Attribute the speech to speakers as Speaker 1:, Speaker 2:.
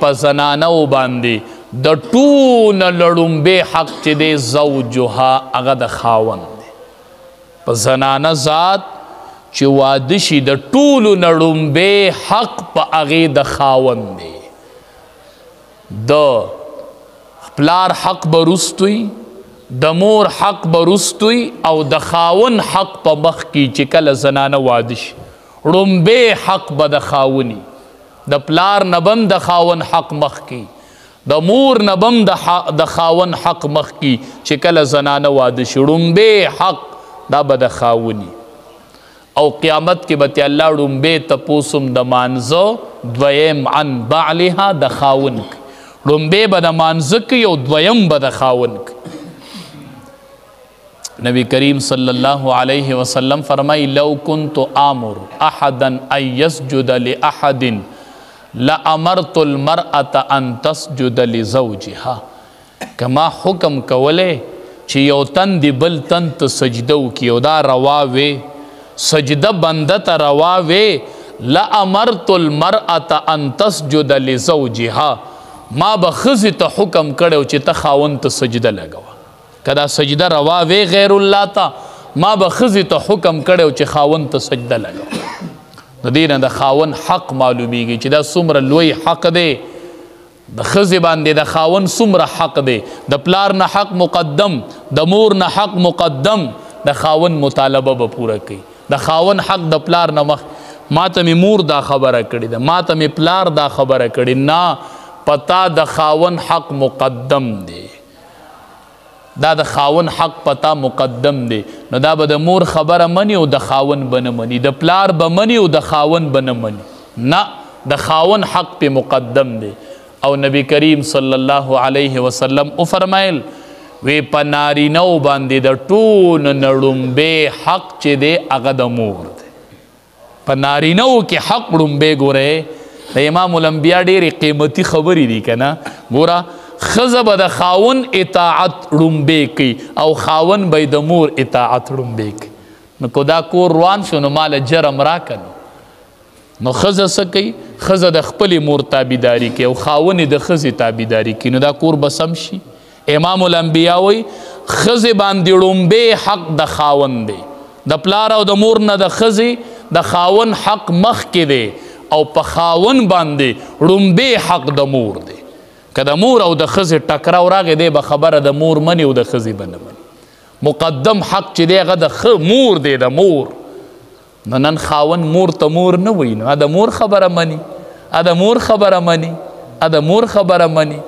Speaker 1: په زنانو باندې د ټول لړومبې حق چې دی زوجها هغه د خاوند دی. په زنانه ذات چې واده شي د ټولو لړومبې حق په هغې د خاوند دی. د پلار حق به وروستوي، د مور حق به وروستوي او د خاوند حق په مخ کې چې کله زنانه واده شي لړومبې حق به د خاوني. د پلار نه بم د خاوند حق مخ کې، د مور نه بم د خاوند حق مخ کې چې کله زنانه واده شي لړومبې حق دا به د خاوني. او قیامت کې به الله لړومبې تپوسم د مانځه، دویم عن بعلها د خاوند کې. لړومبې به د مانځه کوي او دویم به د خاوند کوي. نبی کریم صلی الله علیه وسلم فرمائی لو کنت آمر احدا ان یسجد لأحد لامرت المرأة ان تسجد لزوجها. کما حکم کولے چې یو تن دی بل تن ته سجده وکړي او دا روا وی، سجده بنده ته روا وی، لامرت المرأة ان تسجد لزوجها، ما به ښځې ته حکم کړی چې ته خاوند ته سجده لګوه. که دا سجده روا وی غیر الله ته، ما به ښځې ته حکم کړی چې خاوند ته سجده لګوه. د دې نه د خاوند حق معلومیږي چې دا څومره لوی حق دی. د ښځې باندې د خاوند څومره حق دی. د پلار نه حق مقدم، د مور نه حق مقدم، د خاوند مطالبه به پوره کوي. د خاوند حق د پلار نه مخ، ما ته مې مور دا خبره کړې ده، ما ته مې پلار دا خبره کړې، نه پتا د خاوند حق مقدم دی. دا د خاون حق پتا مقدم دی. نو دا به د مور خبره منی او د خاون به نه منی، د پلار به منی او د خاون به نه منی، نه د خاون حق په مقدم دی. او نبی کریم صلی الله علیه وسلم او فرمایل وی په نارینو باندې د ټول لړومبې حق چې دی هغه د مور دی. په نارینو کې حق لړومبې ګوره د امام الانبیا ډېرې قیمتي خبرې دي که نه. ګوره ښځه به د خاون اطاعت لړومبې کوي او خاون به د مور اطاعت لړومبې کوي. نو که دا کور روان شو نو ماله جرم راکه نو ښځه څه کوي؟ ښځه د خپلې مور تابعداري کوي او خاون د ښځې تابعداري کوي. نو دا کور به سم شي. امام الانبیا وایي ښځې باندې لړومبې حق د خاون دی. د پلار او د مور نه د ښځې د خاون حق مخکې دی او په خاون باندې لړومبې حق د مور دی. که د مور او د ښځې ټکراو راغی دی به خبره د مور مني او د ښځې به نه مني. مقدم حق چې دی هغه د مور دی، د مور. نو نن خاون مور ته مور نه وایي، نو د مور خبره مني، د مور خبره مني، د مور خبره مني.